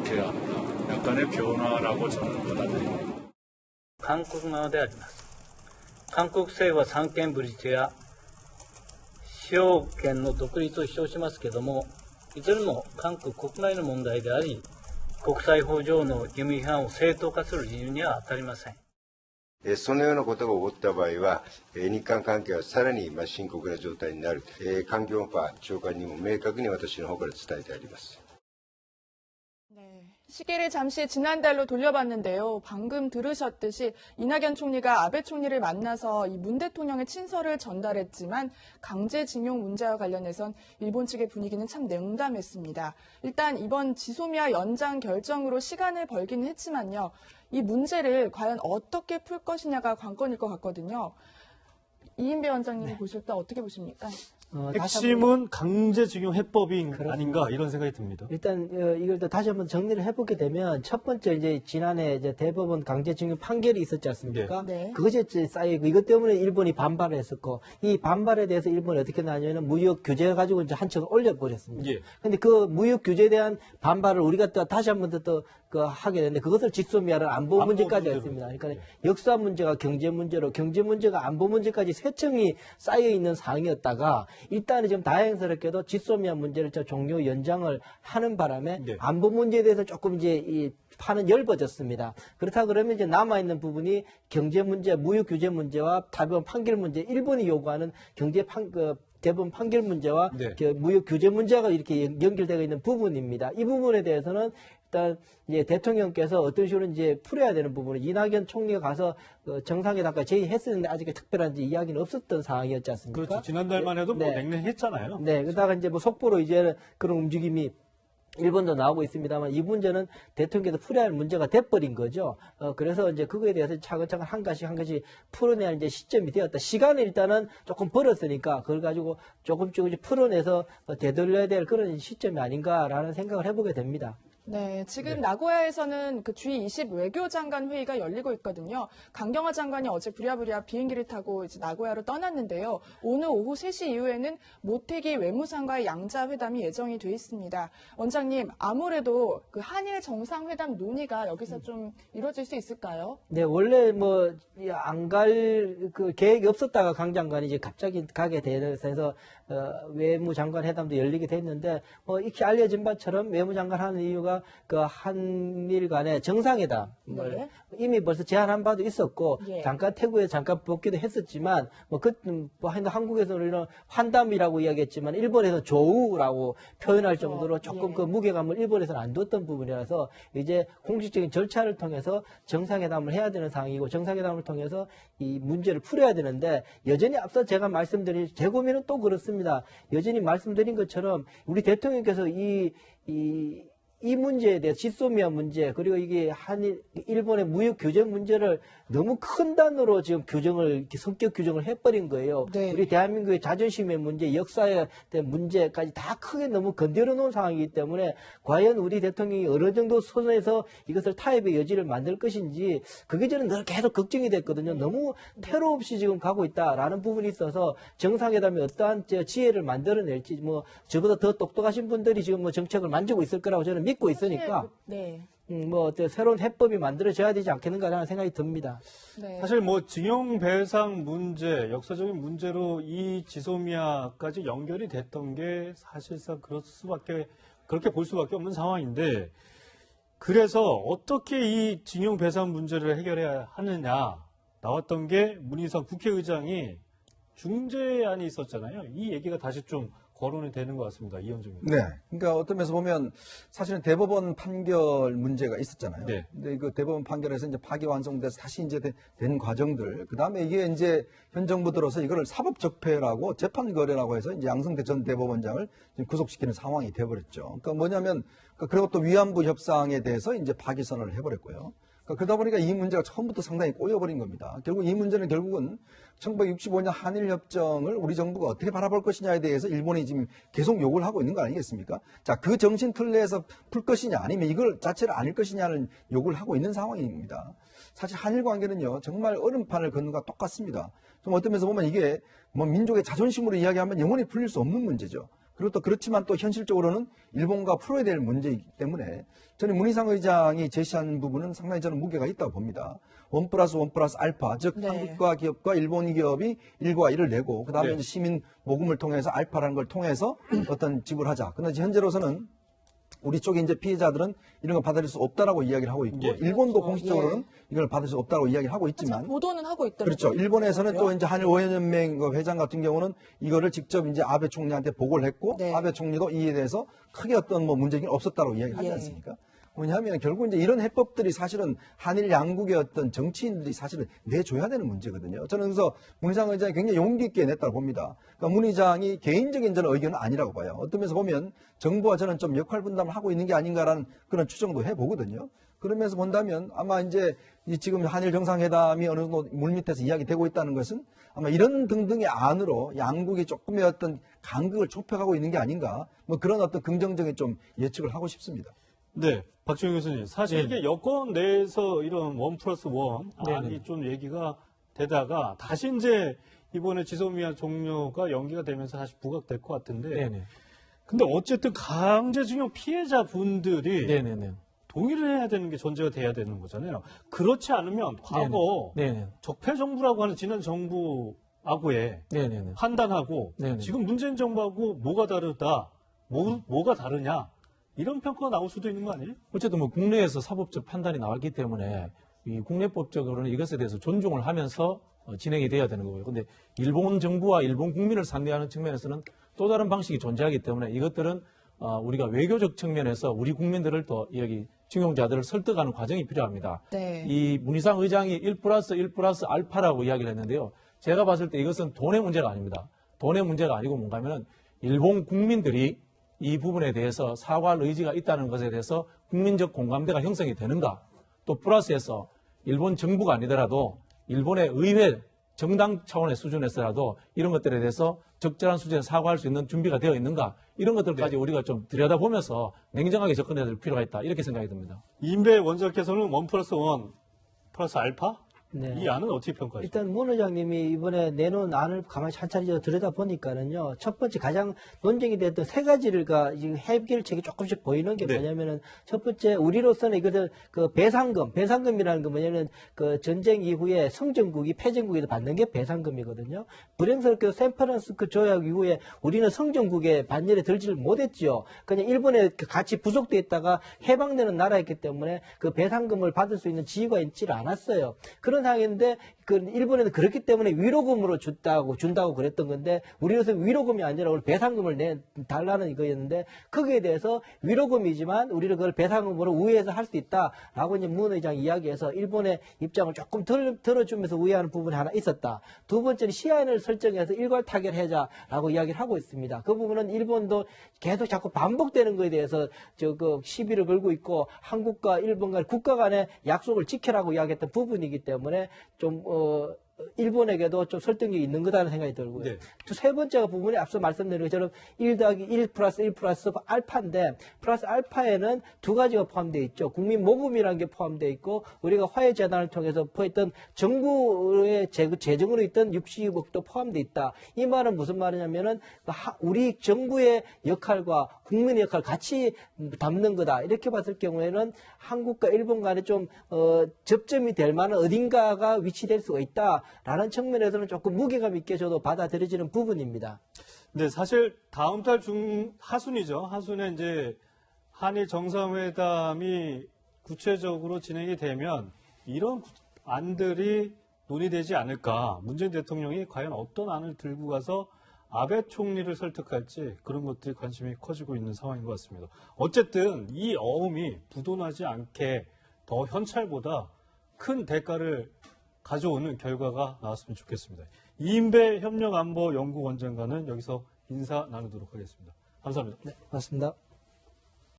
있어야 한다. 약간의 변화라고 저는 받아들입니다. 韓国側であります。韓国政府は三権分立や使用権の独立を主張しますけれども、いずれも韓国国内の問題であり、国際法上の義務違反を正当化する理由には当たりません。そのようなことが起こった場合は、日韓関係はさらに深刻な状態になる、環境音波長官にも明確に私の方から伝えてあります。 시계를 잠시 지난달로 돌려봤는데요. 방금 들으셨듯이 이낙연 총리가 아베 총리를 만나서 이 문 대통령의 친서를 전달했지만 강제징용 문제와 관련해선 일본 측의 분위기는 참 냉담했습니다. 일단 이번 지소미아 연장 결정으로 시간을 벌기는 했지만요. 이 문제를 과연 어떻게 풀 것이냐가 관건일 것 같거든요. 이인배 원장님이 보실 때 어떻게 보십니까? 핵심은 강제징용 해법이 아닌가 이런 생각이 듭니다. 일단 이걸 또 다시 한번 정리를 해보게 되면 첫 번째 이제 지난해 이제 대법원 강제징용 판결이 있었지 않습니까? 네. 그것이 쌓이고 이것 때문에 일본이 반발을 했었고 이 반발에 대해서 일본이 어떻게 나냐면 무역 규제 가지고 이제 한 척을 올려버렸습니다. 예. 근데 그 무역 규제에 대한 반발을 우리가 또 다시 한번 또 하게 됐는데 그것을 직소미아를 안보 문제까지 했습니다. 그러니까 예. 역사 문제가 경제 문제로 경제 문제가 안보 문제까지 세 층이 쌓여 있는 상황이었다가 일단은 좀 다행스럽게도 지소미아 문제를 종료 연장을 하는 바람에 네. 안보 문제에 대해서 조금 이제 이 판은 엷어졌습니다. 그렇다 그러면 이제 남아있는 부분이 경제 문제, 무역 규제 문제와 대법원 판결 문제, 일본이 요구하는 대법원 판결 문제와 네. 무역 규제 문제가 이렇게 연결되어 있는 부분입니다. 이 부분에 대해서는 일단 이제 대통령께서 어떤 식으로 이제 풀어야 되는 부분은 이낙연 총리가 가서 정상회담까지 제의했었는데 아직 특별한 이야기는 없었던 상황이었지 않습니까? 그렇죠. 지난달만 해도 뭐 네. 냉랭했잖아요. 네, 그러다가 이제 뭐 속보로 이제는 그런 움직임이 일본도 나오고 있습니다만 이 문제는 대통령께서 풀어야 할 문제가 돼버린 거죠. 그래서 이제 그거에 대해서 차근차근 한 가지 풀어내야 이제 시점이 되었다. 시간을 일단은 조금 벌었으니까 그걸 가지고 조금씩 풀어내서 되돌려야 될 그런 시점이 아닌가라는 생각을 해보게 됩니다. 네, 지금 나고야에서는 그 G20 외교장관 회의가 열리고 있거든요. 강경화 장관이 어제 부랴부랴 비행기를 타고 이제 나고야로 떠났는데요. 오늘 오후 3시 이후에는 모태기 외무상과의 양자 회담이 예정이 돼 있습니다. 원장님, 아무래도 그 한일 정상회담 논의가 여기서 좀 이루어질 수 있을까요? 네, 원래 뭐 안 갈 그 계획이 없었다가 강 장관이 이제 갑자기 가게 되면서 외무장관 회담도 열리게 됐는데 익히 알려진 바처럼 외무장관 하는 이유가 그 한일 간의 정상회담 네. 이미 벌써 제안한 바도 있었고 예. 잠깐 태국에 잠깐 복귀도 했었지만 한국에서는 우리는 환담이라고 이야기했지만 일본에서 조우라고 표현할 정도로 조금 예. 그 무게감을 일본에서는 안 뒀던 부분이라서 이제 공식적인 절차를 통해서 정상회담을 해야 되는 상황이고 정상회담을 통해서 이 문제를 풀어야 되는데 여전히 앞서 제가 말씀드린 제 고민은 또 그렇습니다. 여전히 말씀드린 것처럼 우리 대통령께서 이 문제에 대해 지소미아 문제 그리고 이게 일본의 무역 규제 문제를 너무 큰 단어로 지금 성격 규정을 해버린 거예요. 네. 우리 대한민국의 자존심의 문제, 역사에 대한 문제까지 다 크게 너무 건드려 놓은 상황이기 때문에 과연 우리 대통령이 어느 정도 선에서 이것을 타협의 여지를 만들 것인지 그게 저는 늘 계속 걱정이 됐거든요. 너무 테러 없이 지금 가고 있다라는 부분이 있어서 정상회담이 어떠한 지혜를 만들어낼지 뭐 저보다 더 똑똑하신 분들이 지금 뭐 정책을 만지고 있을 거라고 저는 믿고 있으니까 네. 뭐 새로운 해법이 만들어져야 되지 않겠는가라는 생각이 듭니다. 네. 사실 뭐 징용 배상 문제, 역사적인 문제로 이 지소미아까지 연결이 됐던 게 사실상 그렇게 볼 수밖에 없는 상황인데 그래서 어떻게 이 징용 배상 문제를 해결해야 하느냐 나왔던 게 문희상 국회의장이 중재안이 있었잖아요. 이 얘기가 다시 좀 거론이 되는 것 같습니다. 이현정 의원. 네. 그러니까 어떤 면에서 보면 사실은 대법원 판결 문제가 있었잖아요. 네. 근데 그 대법원 판결에서 이제 파기환송돼서 다시 이제 된 과정들. 그 다음에 이게 이제 현 정부 들어서 이거를 사법적폐라고 재판거래라고 해서 이제 양승태 전 대법원장을 지금 구속시키는 상황이 돼버렸죠. 그러니까 뭐냐면 그리고 또 위안부 협상에 대해서 이제 파기선언을 해버렸고요. 그러다 보니까 이 문제가 처음부터 상당히 꼬여버린 겁니다. 결국 이 문제는 결국은 1965년 한일협정을 우리 정부가 어떻게 바라볼 것이냐에 대해서 일본이 지금 계속 요구를 하고 있는 거 아니겠습니까? 자, 그 정신 틀내에서 풀 것이냐 아니면 이걸 자체를 아닐 것이냐는 요구를 하고 있는 상황입니다. 사실 한일 관계는요, 정말 얼음판을 걷는 것과 똑같습니다. 좀 어떤 면에서 보면 이게 뭐 민족의 자존심으로 이야기하면 영원히 풀릴 수 없는 문제죠. 그리고 또 그렇지만 또 현실적으로는 일본과 풀어야 될 문제이기 때문에 저는 문희상 의장이 제시한 부분은 상당히 저는 무게가 있다고 봅니다. 1+1+ 알파, 즉 네. 한국과 기업과 일본 기업이 1과 1을 내고 그다음에 네. 이제 시민 모금을 통해서 알파라는 걸 통해서 어떤 지불하자. 그런데 현재로서는 우리 쪽에 이제 피해자들은 이런 걸 받아들일 수 없다라고 이야기를 하고 있고 예. 일본도 그렇죠. 공식적으로는 이걸 받을 수 없다고 이야기를 하고 있지만 보도는 하고 있더라고요. 그렇죠. 일본에서는 또 이제 한일 오해연맹 회장 같은 경우는 이거를 직접 이제 아베 총리한테 보고를 했고 네. 아베 총리도 이에 대해서 크게 어떤 뭐 문제는 없었다고 이야기하지 예. 않습니까? 뭐냐면 결국 이제 이런 해법들이 사실은 한일 양국의 어떤 정치인들이 사실은 내줘야 되는 문제거든요. 저는 그래서 문희상 의장이 굉장히 용기 있게 냈다고 봅니다. 그러니까 문 의장이 개인적인 저는 의견은 아니라고 봐요. 어떤 면에서 보면 정부와 저는 좀 역할 분담을 하고 있는 게 아닌가라는 그런 추정도 해보거든요. 그러면서 본다면 아마 이제 이 지금 한일 정상회담이 어느 정도 물밑에서 이야기되고 있다는 것은 아마 이런 등등의 안으로 양국이 조금의 어떤 간극을 좁혀가고 있는 게 아닌가 뭐 그런 어떤 긍정적인 좀 예측을 하고 싶습니다. 네, 박정희 교수님. 사실 이게 여권 내에서 이런 1+1 안이 좀 얘기가 되다가 다시 이제 이번에 지소미아 종료가 연기가 되면서 다시 부각될 것 같은데. 네네. 근데 어쨌든 강제징용 피해자분들이 네네네. 동의를 해야 되는 게 전제가 돼야 되는 거잖아요. 그렇지 않으면 과거 네네. 적폐 정부라고 하는 지난 정부하고의 네네네. 판단하고 네네. 지금 문재인 정부하고 뭐가 다르다, 뭐가 다르냐 이런 평가가 나올 수도 있는 거 아니에요? 어쨌든 뭐 국내에서 사법적 판단이 나왔기 때문에 이 국내법적으로는 이것에 대해서 존중을 하면서 진행이 돼야 되는 거고요. 근데 일본 정부와 일본 국민을 상대하는 측면에서는 또 다른 방식이 존재하기 때문에 이것들은 우리가 외교적 측면에서 우리 국민들을 또 여기 징용자들을 설득하는 과정이 필요합니다. 네. 이 문희상 의장이 1+1+ 알파라고 이야기를 했는데요. 제가 봤을 때 이것은 돈의 문제가 아닙니다. 돈의 문제가 아니고 뭔가 하면은 일본 국민들이 이 부분에 대해서 사과할 의지가 있다는 것에 대해서 국민적 공감대가 형성이 되는가. 또 플러스해서 일본 정부가 아니더라도 일본의 의회 정당 차원의 수준에서라도 이런 것들에 대해서 적절한 수준에 사과할 수 있는 준비가 되어 있는가. 이런 것들까지 우리가 좀 들여다보면서 냉정하게 접근해야 될 필요가 있다. 이렇게 생각이 듭니다. 이인배 원장께서는 1+1 플러스 알파? 네. 이 안은 어떻게 평가하십니까? 일단 문 의장님이 이번에 내놓은 안을 가만히 찬찬히 들여다 보니까는요. 첫 번째 가장 논쟁이 됐던 세 가지가 지금 해결책이 조금씩 보이는 게 네. 뭐냐면은 첫 번째 우리로서는 이것을 그 배상금이라는 건 뭐냐면 그 전쟁 이후에 성전국이 패전국에서 받는 게 배상금이거든요. 불행스럽게도 샌프란시스코 조약 이후에 우리는 성전국의 반열에 들지를 못했죠. 그냥 일본에 같이 부속돼 있다가 해방되는 나라였기 때문에 그 배상금을 받을 수 있는 지위가 있지 않았어요. 그런 상황인데 그 일본에는 그렇기 때문에 위로금으로 준다고 그랬던 건데 우리로서는 위로금이 아니라 배상금을 달라는 이거였는데 거기에 대해서 위로금이지만 우리는 그걸 배상금으로 우회해서 할 수 있다라고 이제 문 의장이 이야기해서 일본의 입장을 조금 들어주면서 우회하는 부분이 하나 있었다. 두 번째는 시한을 설정해서 일괄 타결하자라고 이야기를 하고 있습니다. 그 부분은 일본도 계속 자꾸 반복되는 것에 대해서 시비를 걸고 있고 한국과 일본 간 국가 간의 약속을 지켜라고 이야기했던 부분이기 때문에 좀 일본에게도 좀 설득력이 있는 거다라는 생각이 들고요. 네. 세 번째가 부분이 앞서 말씀드린 것처럼 1+1+1+ 알파인데 플러스 알파에는 두 가지가 포함되어 있죠. 국민 모금이라는 게 포함되어 있고 우리가 화해재단을 통해서 포했던 정부의 재정으로 있던 60억도 포함되어 있다. 이 말은 무슨 말이냐면은 우리 정부의 역할과 국민의 역할 같이 담는 거다. 이렇게 봤을 경우에는 한국과 일본 간에 좀 접점이 될 만한 어딘가가 위치될 수가 있다라는 측면에서는 조금 무게감 있게 저도 받아들여지는 부분입니다. 네, 사실 다음 달 하순이죠. 하순에 이제 한일 정상회담이 구체적으로 진행이 되면 이런 안들이 논의되지 않을까. 문재인 대통령이 과연 어떤 안을 들고 가서 아베 총리를 설득할지 그런 것들이 관심이 커지고 있는 상황인 것 같습니다. 어쨌든 이 어음이 부도나지 않게 더 현찰보다 큰 대가를 가져오는 결과가 나왔으면 좋겠습니다. 이인배 협력안보연구원장과는 여기서 인사 나누도록 하겠습니다. 감사합니다. 네, 고맙습니다.